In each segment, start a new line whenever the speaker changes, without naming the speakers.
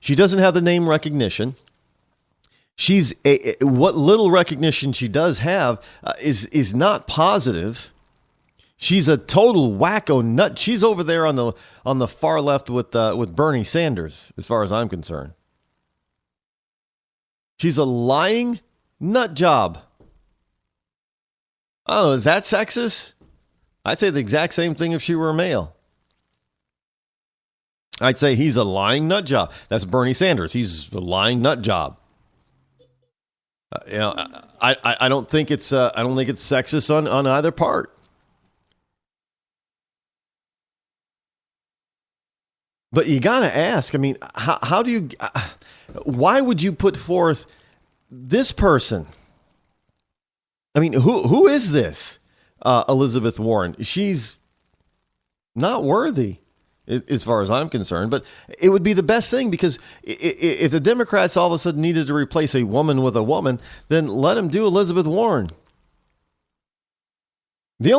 She doesn't have the name recognition. What little recognition she does have is not positive. She's a total wacko nut. She's over there on the far left with Bernie Sanders, as far as I'm concerned. She's a lying nut job. I don't know, is that sexist? I'd say the exact same thing if she were a male. I'd say he's a lying nut job. That's Bernie Sanders. He's a lying nut job. I don't think it's sexist on either part. But you gotta ask. I mean, how do you? Why would you put forth this person? I mean, who is this Elizabeth Warren? She's not worthy, as far as I'm concerned, but it would be the best thing, because if the Democrats all of a sudden needed to replace a woman with a woman, then let them do Elizabeth Warren. The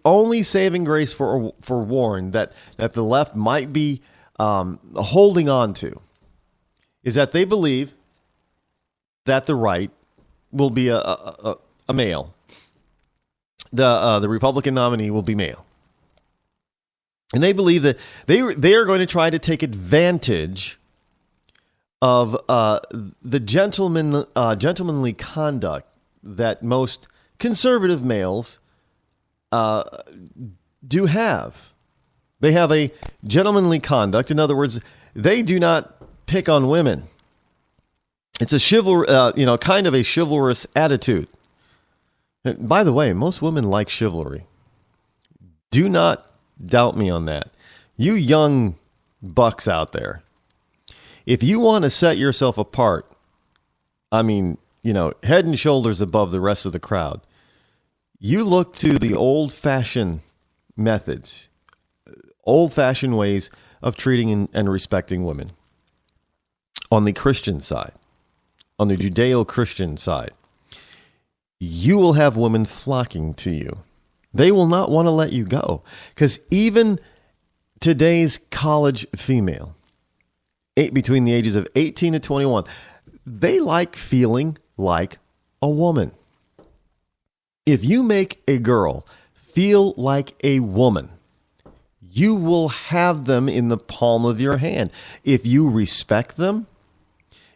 only saving grace for Warren that the left might be holding on to is that they believe that the right will be a male. The Republican nominee will be male. And they believe that they are going to try to take advantage of the gentlemanly conduct that most conservative males do have. They have a gentlemanly conduct. In other words, they do not pick on women. It's a kind of a chivalrous attitude. And by the way, most women like chivalry. Do not doubt me on that. You young bucks out there, if you want to set yourself apart, I mean, head and shoulders above the rest of the crowd, you look to the old-fashioned methods, old-fashioned ways of treating and respecting women. On the Christian side, on the Judeo-Christian side, you will have women flocking to you. They will not want to let you go, because even today's college female, between the ages of 18 to 21, they like feeling like a woman. If you make a girl feel like a woman, you will have them in the palm of your hand. If you respect them,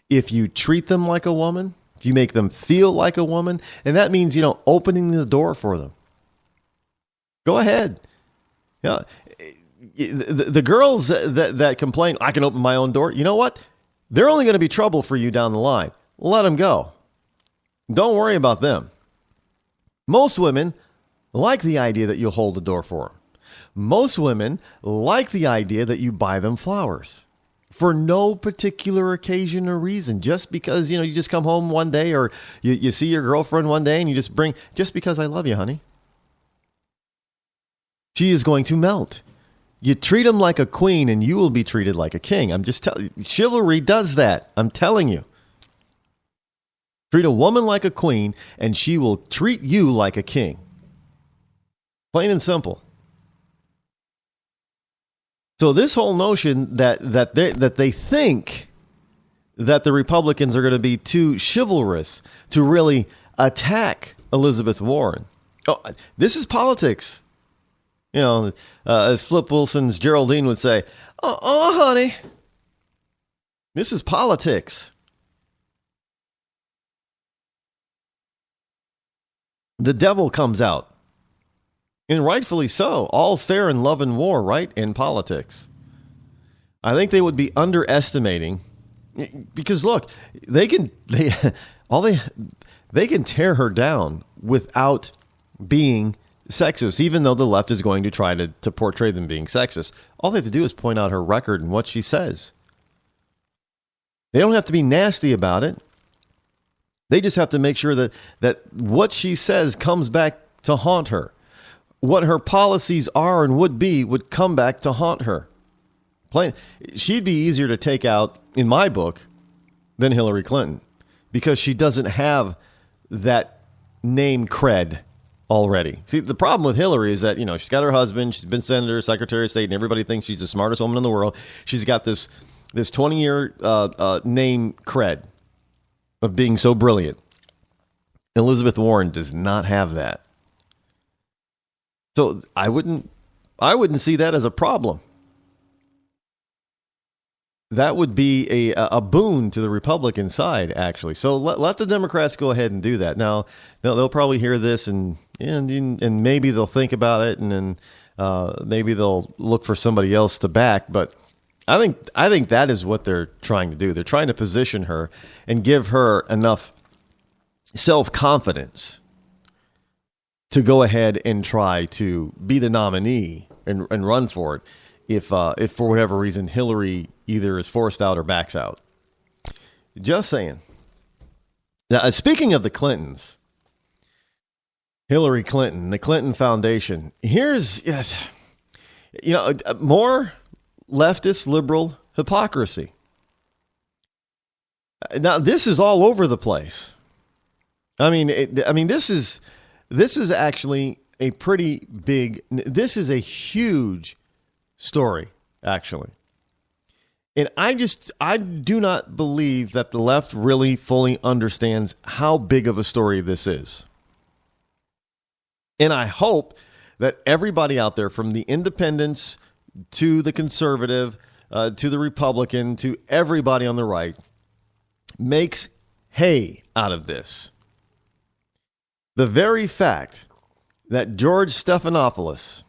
if you treat them like a woman, if you make them feel like a woman, and that means, opening the door for them. Go ahead. Yeah, the girls that complain, I can open my own door. You know what? They're only going to be trouble for you down the line. Let them go. Don't worry about them. Most women like the idea that you hold the door for them. Most women like the idea that you buy them flowers for no particular occasion or reason. Just because, you just come home one day, or you see your girlfriend one day and you just because I love you, honey. She is going to melt. You treat them like a queen and you will be treated like a king. I'm just telling you, chivalry does that. I'm telling you. Treat a woman like a queen and she will treat you like a king. Plain and simple. So this whole notion that they think that the Republicans are going to be too chivalrous to really attack Elizabeth Warren. Oh, this is politics. As Flip Wilson's Geraldine would say, oh, honey, this is politics. The devil comes out. And rightfully so. All's fair in love and war, right? In politics. I think they would be underestimating, because look, they can tear her down without being sexist, even though the left is going to try to portray them being sexist. All they have to do is point out her record and what she says. They don't have to be nasty about it. They just have to make sure that what she says comes back to haunt her. What her policies are and would come back to haunt her. She'd be easier to take out, in my book, than Hillary Clinton, because she doesn't have that name cred already. See, the problem with Hillary is that, she's got her husband, she's been senator, secretary of state, and everybody thinks she's the smartest woman in the world. She's got this this 20-year name cred of being so brilliant. Elizabeth Warren does not have that. So I wouldn't see that as a problem. That would be a boon to the Republican side, actually. So let the Democrats go ahead and do that. Now, they'll probably hear this and maybe they'll think about it, and then maybe they'll look for somebody else to back. But I think that is what they're trying to do. They're trying to position her and give her enough self-confidence to go ahead and try to be the nominee and run for it if for whatever reason Hillary either is forced out or backs out. Just saying. Now, speaking of the Clintons, Hillary Clinton, the Clinton Foundation, here's more leftist liberal hypocrisy. Now, this is all over the place. I mean, this is actually a pretty big. This is a huge story, actually. And I do not believe that the left really fully understands how big of a story this is. And I hope that everybody out there, from the independents to the conservative, to the Republican, to everybody on the right, makes hay out of this. The very fact that George Stephanopoulos,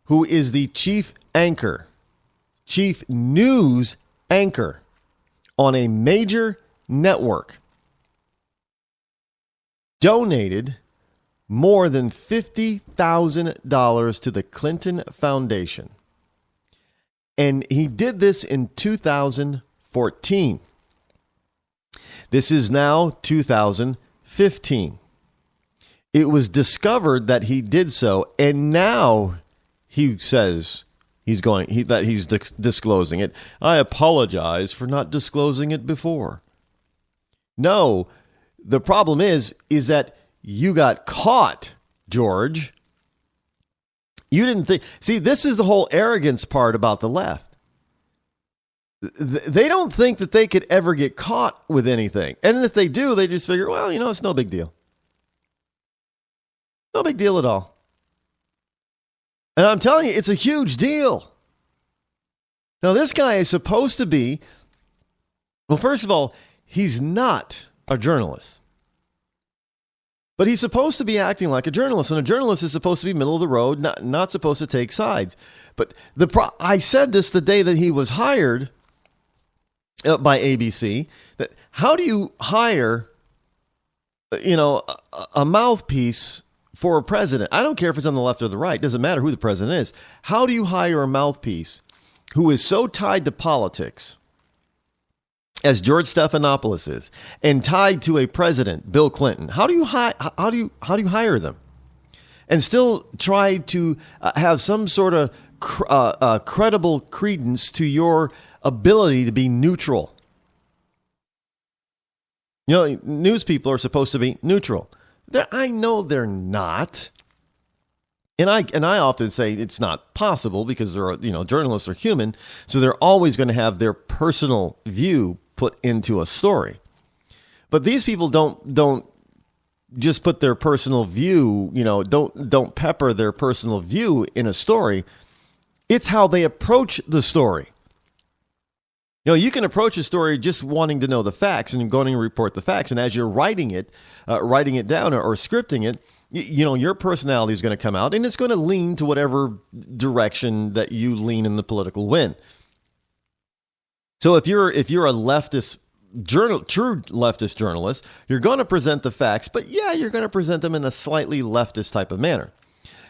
who is the chief news anchor on a major network, donated more than $50,000 to the Clinton Foundation. And he did this in 2014. This is now 2015. It was discovered that he did so, and now he says he's disclosing it. I apologize for not disclosing it before. No, the problem is that you got caught, George. You didn't think. See, this is the whole arrogance part about the left. They don't think that they could ever get caught with anything. And if they do, they just figure, well, it's no big deal. No big deal at all. And I'm telling you, it's a huge deal. Now, this guy is supposed to be, well, first of all, he's not a journalist. But he's supposed to be acting like a journalist, and a journalist is supposed to be middle of the road, not supposed to take sides. But I said this the day that he was hired by ABC, that how do you hire, a mouthpiece for a president? I don't care if it's on the left or the right. It doesn't matter who the president is. How do you hire a mouthpiece who is so tied to politics as George Stephanopoulos is, and tied to a president, Bill Clinton? How do you hire them, and still try to have some sort of credible credence to your ability to be neutral? News people are supposed to be neutral. I know they're not. And I often say it's not possible because journalists are human, so they're always going to have their personal view put into a story. But these people don't just put their personal view, don't pepper their personal view in a story. It's how they approach the story. You can approach a story just wanting to know the facts and going to report the facts. And as you're writing it down or scripting it, your personality is going to come out, and it's going to lean to whatever direction that you lean in the political wind. So if you're a leftist true leftist journalist, you're going to present the facts, but you're going to present them in a slightly leftist type of manner.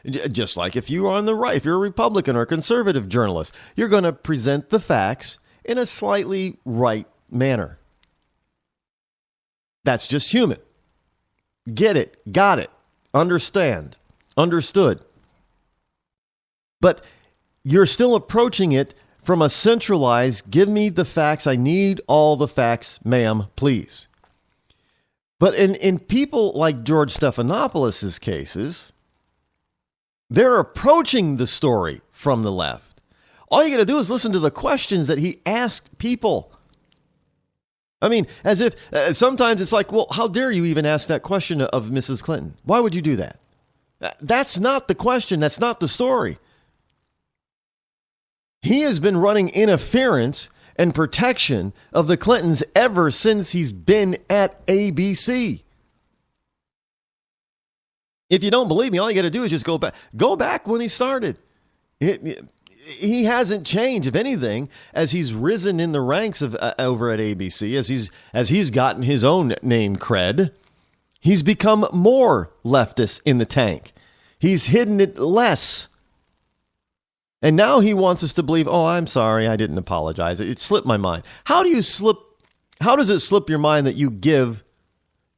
Just like if you are on the right, if you're a Republican or a conservative journalist, you're going to present the facts in a slightly right manner. That's just human. Get it, got it, understand, understood. But you're still approaching it from a centralized, give me the facts, I need all the facts, ma'am, please. But in people like George Stephanopoulos' cases, they're approaching the story from the left. All you got to do is listen to the questions that he asked people. I mean, as if sometimes it's like, well, how dare you even ask that question of Mrs. Clinton? Why would you do that? That's not the question. That's not the story. He has been running interference and protection of the Clintons ever since he's been at ABC. If you don't believe me, all you got to do is just go back. Go back when he started. He hasn't changed, if anything, as he's risen in the ranks of over at ABC, as he's gotten his own name cred. He's become more leftist in the tank. He's hidden it less. And now he wants us to believe, oh, I'm sorry, I didn't apologize. It slipped my mind. How does it slip your mind that you give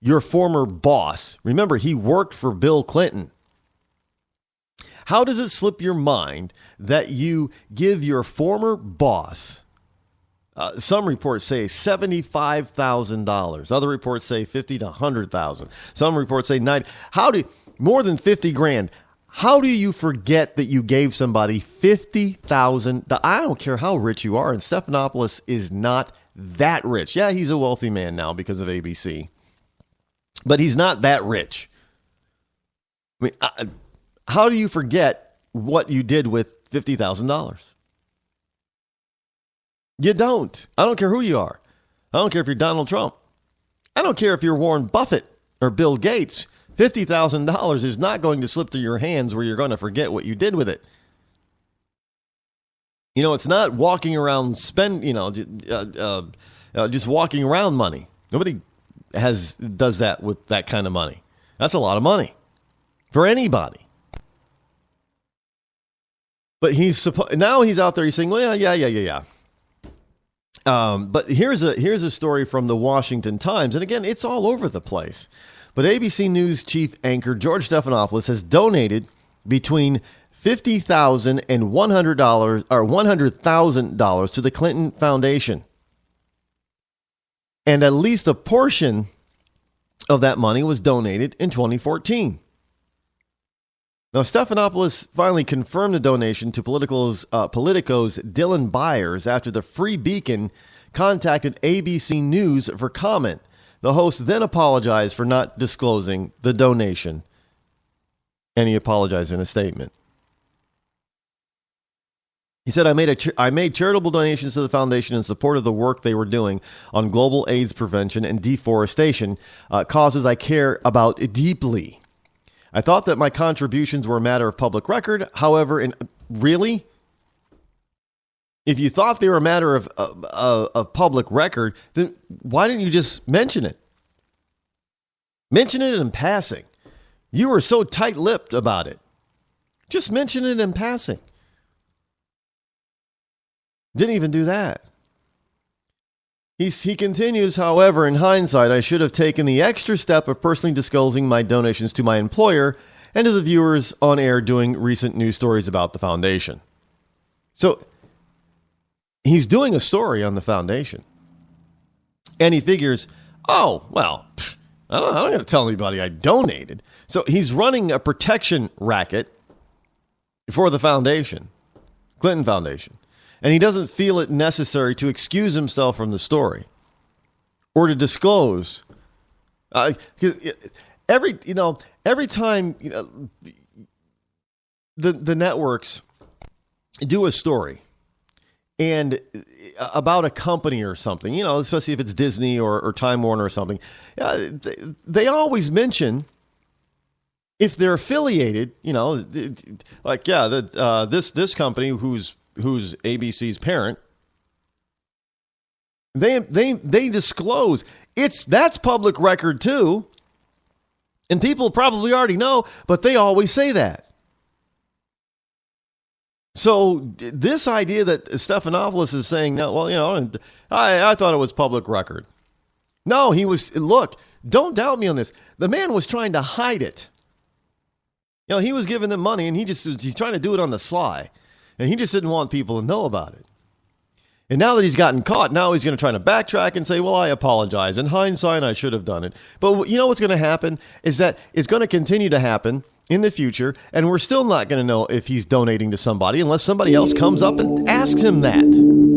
your former boss, remember, he worked for Bill Clinton. How does it slip your mind that you give your former boss, some reports say $75,000. Other reports say $50,000 to $100,000. Some reports say $90,000. More than $50,000. How do you forget that you gave somebody $50,000? I don't care how rich you are, and Stephanopoulos is not that rich. Yeah, he's a wealthy man now because of ABC, but he's not that rich. I mean, how do you forget what you did with $50,000? You don't. I don't care who you are. I don't care if you're Donald Trump. I don't care if you're Warren Buffett or Bill Gates. $50,000 is not going to slip through your hands where you're going to forget what you did with it. You know, it's not walking around just walking around money. Nobody does that with that kind of money. That's a lot of money for anybody. But now he's out there. He's saying, well, yeah. But here's a story from the Washington Times, and again, it's all over the place. But ABC News chief anchor George Stephanopoulos has donated between $50,000 and $100 or $100,000 to the Clinton Foundation, and at least a portion of that money was donated in 2014. Now, Stephanopoulos finally confirmed the donation to Politico's Dylan Byers after the Free Beacon contacted ABC News for comment. The host then apologized for not disclosing the donation, and he apologized in a statement. He said, I made charitable donations to the foundation in support of the work they were doing on global AIDS prevention and deforestation, causes I care about deeply. I thought that my contributions were a matter of public record. However, really? If you thought they were a matter of public record, then why didn't you just mention it? Mention it in passing. You were so tight-lipped about it. Just mention it in passing. Didn't even do that. He continues, however, in hindsight, I should have taken the extra step of personally disclosing my donations to my employer and to the viewers on air doing recent news stories about the foundation. So he's doing a story on the foundation. And he figures, oh, well, I'm not going to tell anybody I donated. So he's running a protection racket for the foundation, Clinton Foundation. And he doesn't feel it necessary to excuse himself from the story or to disclose. Every time the networks do a story and about a company or something, especially if it's Disney or Time Warner or something, they always mention if they're affiliated, this company who's ABC's parent, they disclose that's public record too, and people probably already know, but they always say that. So this idea that Stephanopoulos is saying, no, well, I thought it was public record. No, look, don't doubt me on this. The man was trying to hide it. He was giving them money, and he's trying to do it on the sly. And he just didn't want people to know about it. And now that he's gotten caught, now he's going to try to backtrack and say, well, I apologize. In hindsight, I should have done it. But you know what's going to happen is that it's going to continue to happen in the future, and we're still not going to know if he's donating to somebody unless somebody else comes up and asks him that.